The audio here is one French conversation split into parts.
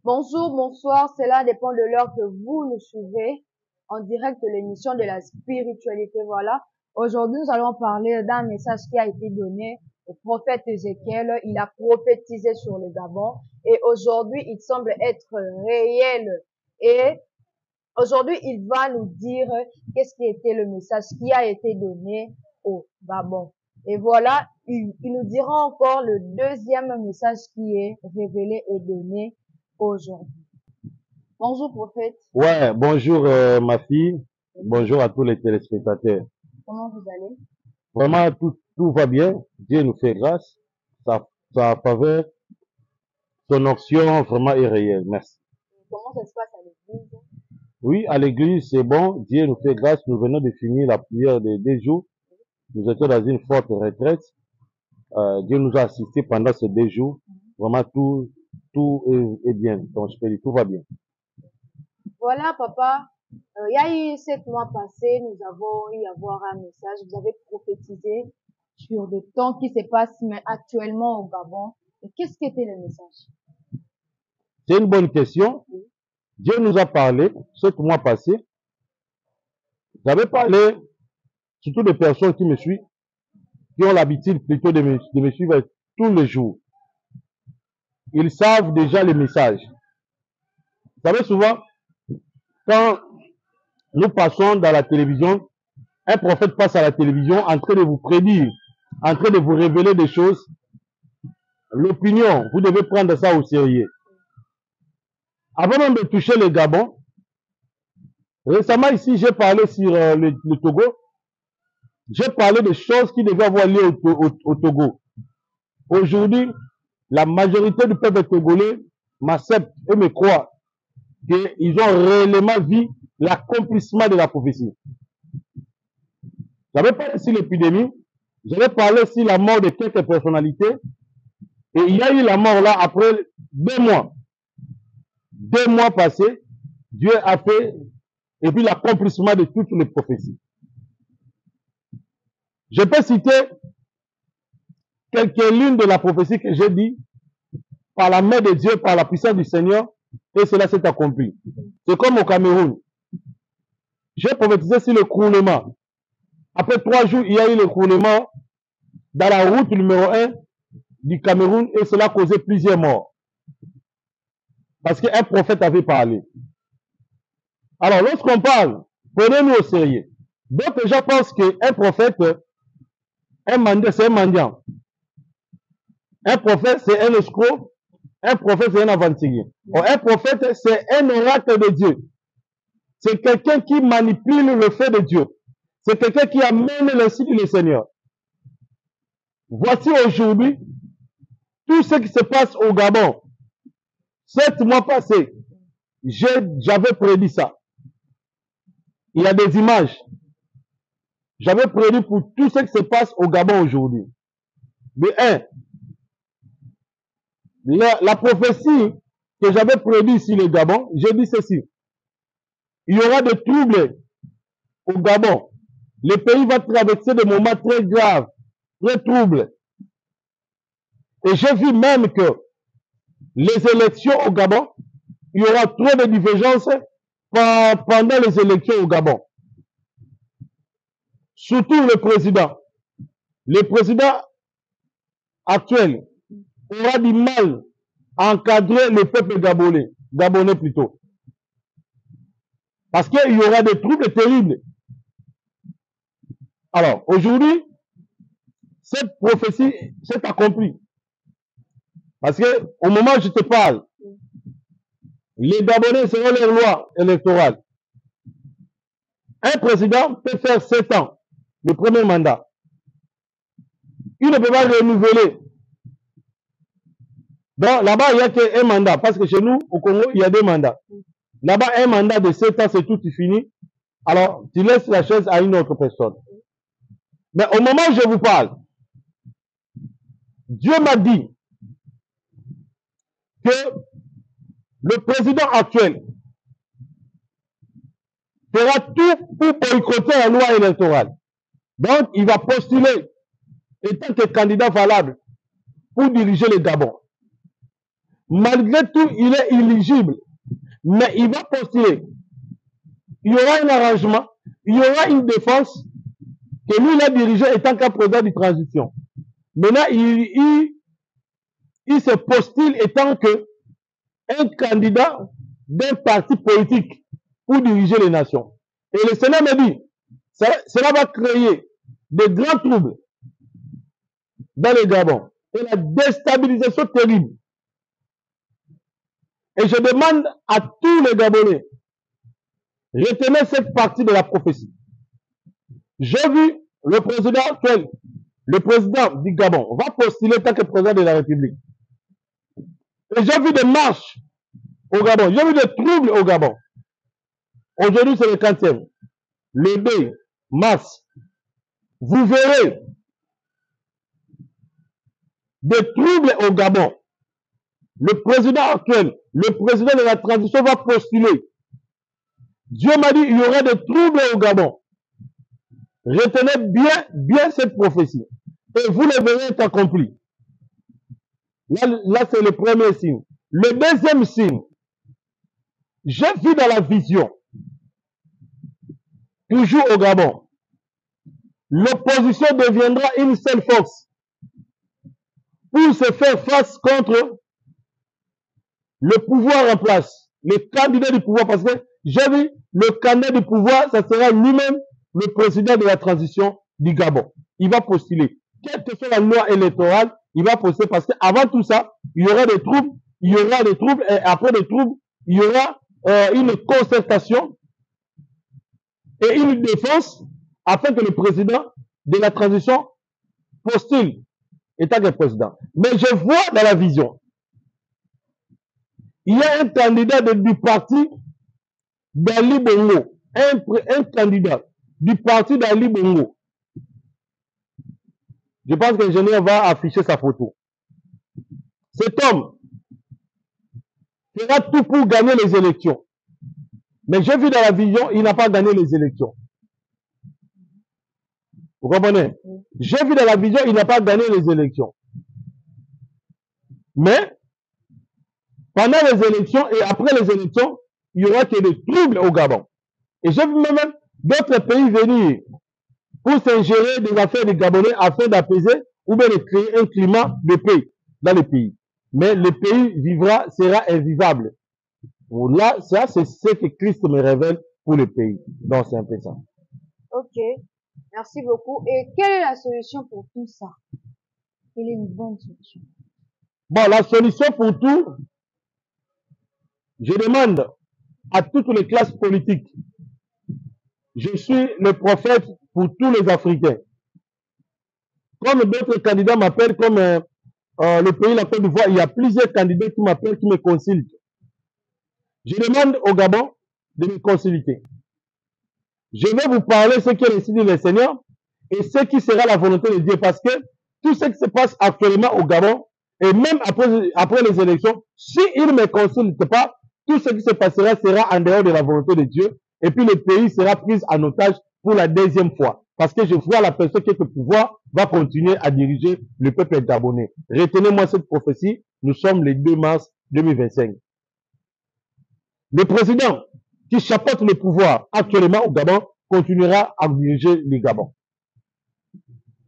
Bonjour, bonsoir, cela dépend de l'heure que vous nous suivez en direct de l'émission de la spiritualité. Voilà. Aujourd'hui, nous allons parler d'un message qui a été donné au prophète Ézéchiel. Il a prophétisé sur le Gabon et aujourd'hui, il semble être réel. Et aujourd'hui, il va nous dire qu'est-ce qui était le message qui a été donné au Gabon. Et voilà, il nous dira encore le deuxième message qui est révélé et donné aujourd'hui. Bonjour prophète. Ouais, bonjour ma fille, bonjour à tous les téléspectateurs. Comment vous allez? Vraiment, tout va bien, Dieu nous fait grâce, sa faveur, son onction vraiment est réelle, merci. Comment ça se passe à l'église? Oui, à l'église, c'est bon, Dieu nous fait grâce, nous venons de finir la prière de 2 jours, nous étions dans une forte retraite, Dieu nous a assistés pendant ces 2 jours, vraiment tout est bien, donc je peux dire, tout va bien. Voilà papa, il y a eu 7 mois passés, nous avons eu à voir un message, vous avez prophétisé sur le temps qui se passe mais actuellement au Gabon. Et qu'est-ce qu'était le message? C'est une bonne question. Dieu nous a parlé 7 mois passés. J'avais parlé, surtout des personnes qui me suivent, qui ont l'habitude plutôt de me suivre tous les jours. Ils savent déjà les messages. Vous savez, souvent, quand nous passons dans la télévision, un prophète passe à la télévision en train de vous prédire, en train de vous révéler des choses. L'opinion, vous devez prendre ça au sérieux. Avant même de toucher le Gabon, récemment ici, j'ai parlé sur le Togo. J'ai parlé de choses qui devaient avoir lieu au Togo. Aujourd'hui, la majorité du peuple togolais m'accepte et me croit qu'ils ont réellement vu l'accomplissement de la prophétie. J'avais parlé sur l'épidémie, j'avais parlé sur la mort de quelques personnalités, et il y a eu la mort là après 2 mois. 2 mois passés, Dieu a fait, et puis l'accomplissement de toutes les prophéties. Je peux citer quelques-unes de la prophétie que j'ai dit par la main de Dieu, par la puissance du Seigneur, et cela s'est accompli. C'est comme au Cameroun. J'ai prophétisé sur le coulement. Après 3 jours, il y a eu le coulement dans la route numéro 1 du Cameroun et cela a causé plusieurs morts. Parce qu'un prophète avait parlé. Alors, lorsqu'on parle, prenez-nous au sérieux. D'autres gens pensent qu'un prophète, c'est un mendiant. Un prophète, c'est un escroc. Un prophète, c'est un aventurier. Un prophète, c'est un oracle de Dieu. C'est quelqu'un qui manipule le fait de Dieu. C'est quelqu'un qui amène le site du Seigneur. Voici aujourd'hui tout ce qui se passe au Gabon. 7 mois passés, j'avais prédit ça. Il y a des images. J'avais prédit pour tout ce qui se passe au Gabon aujourd'hui. De 1, la prophétie que j'avais prédit sur le Gabon, j'ai dit ceci. Il y aura des troubles au Gabon. Le pays va traverser des moments très graves, très troubles. Et j'ai vu même que les élections au Gabon, il y aura trop de divergences pendant les élections au Gabon. Surtout le président. Le président actuel aura du mal à encadrer le peuple gabonais plutôt. Parce qu'il y aura des troubles terribles. Alors, aujourd'hui, cette prophétie s'est accomplie. Parce que au moment où je te parle, les Gabonais seront les lois électorales. Un président peut faire 7 ans, le premier mandat. Il ne peut pas renouveler. Donc là-bas, il n'y a qu'un mandat. Parce que chez nous, au Congo, il y a 2 mandats. Là-bas, un mandat de 7 ans, c'est tout fini. Alors, tu laisses la chose à une autre personne. Mais au moment où je vous parle, Dieu m'a dit que le président actuel fera tout pour boycotter la loi électorale. Donc, il va postuler étant que candidat valable pour diriger le Gabon. Malgré tout, il est éligible. Mais il va postuler. Il y aura un arrangement, il y aura une défense que lui, il a dirigé étant qu'un président de transition. Maintenant, il se postule étant que un candidat d'un parti politique pour diriger les nations. Et le Sénat me dit, cela va créer de grands troubles dans le Gabon et la déstabilisation terrible. Et je demande à tous les Gabonais, retenez cette partie de la prophétie. J'ai vu le président actuel, le président du Gabon, va postuler tant que président de la République. Et j'ai vu des marches au Gabon, j'ai vu des troubles au Gabon. Aujourd'hui, c'est le 4e. Le 2 mars, vous verrez des troubles au Gabon. Le président actuel, le président de la transition va postuler. Dieu m'a dit il y aura des troubles au Gabon. Retenez bien cette prophétie. Et vous le verrez être accompli. Là c'est le premier signe. Le deuxième signe, j'ai vu dans la vision, toujours au Gabon, l'opposition deviendra une seule force pour se faire face contre le pouvoir en place, le candidat du pouvoir, parce que j'ai vu le candidat du pouvoir, ça sera lui-même le président de la transition du Gabon. Il va postuler. Quelle que soit la loi électorale, il va postuler parce qu'avant tout ça, il y aura des troubles, et après des troubles, il y aura une concertation et une défense afin que le président de la transition postule étant que président. Mais je vois dans la vision, il y a un candidat du parti d'Ali Bongo, un candidat du parti d'Ali Bongo. Je pense que l'ingénieur va afficher sa photo. Cet homme fera tout pour gagner les élections. Mais j'ai vu dans la vision, il n'a pas gagné les élections. Vous comprenez? J'ai vu dans la vision, il n'a pas gagné les élections. Mais, pendant les élections et après les élections, il y aura que des troubles au Gabon. Et j'ai vu même d'autres pays venir pour s'ingérer des affaires des Gabonais afin d'apaiser ou bien de créer un climat de paix dans le pays. Mais le pays sera invivable. Là, ça, c'est ce que Christ me révèle pour le pays. Donc, c'est un peu ça. Ok, merci beaucoup. Et quelle est la solution pour tout ça? Quelle est une bonne solution? Bon, la solution pour tout, je demande à toutes les classes politiques. Je suis le prophète pour tous les Africains. Comme d'autres candidats m'appellent, comme le pays, la Côte d'Ivoire, il y a plusieurs candidats qui m'appellent, qui me consultent. Je demande au Gabon de me consulter. Je vais vous parler ce qui est décidé le Seigneur et ce qui sera la volonté de Dieu. Parce que tout ce qui se passe actuellement au Gabon, et même après les élections, s'il ne me consulte pas, tout ce qui se passera sera en dehors de la volonté de Dieu. Et puis le pays sera pris en otage pour la deuxième fois. Parce que je vois la personne qui est au pouvoir va continuer à diriger le peuple gabonais. Retenez-moi cette prophétie. Nous sommes le 2 mars 2025. Le président qui chapeaute le pouvoir actuellement au Gabon continuera à diriger le Gabon.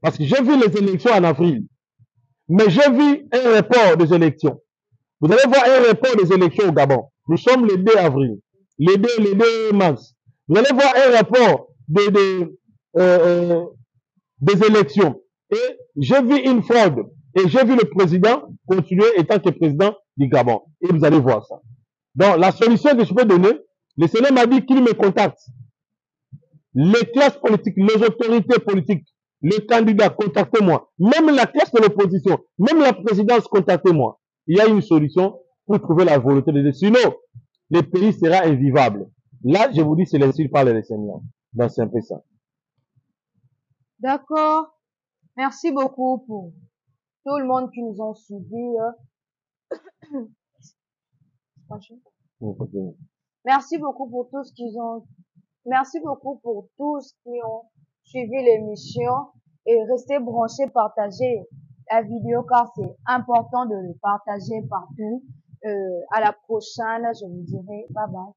Parce que j'ai vu les élections en avril. Mais j'ai vu un report des élections. Vous allez voir un report des élections au Gabon. Nous sommes le 2 avril, le 2 mars. Vous allez voir un report des élections. Et j'ai vu une fraude. Et j'ai vu le président continuer étant que président du Gabon. Et vous allez voir ça. Donc, la solution que je peux donner, le Seigneur m'a dit qu'il me contacte. Les classes politiques, les autorités politiques, les candidats, contactez-moi. Même la classe de l'opposition, même la présidence, contactez-moi. Il y a une solution pour trouver la volonté de Dieu. Sinon, le pays sera invivable. Là, je vous dis, c'est l'insulte par le Seigneur. Donc, c'est un peu ça. D'accord. Merci beaucoup pour tout le monde qui nous ont suivis. Merci beaucoup pour tous merci beaucoup pour tous qui ont suivi l'émission et restez branchés, partagez la vidéo car c'est important de le partager partout. À la prochaine, je vous dirai bye bye.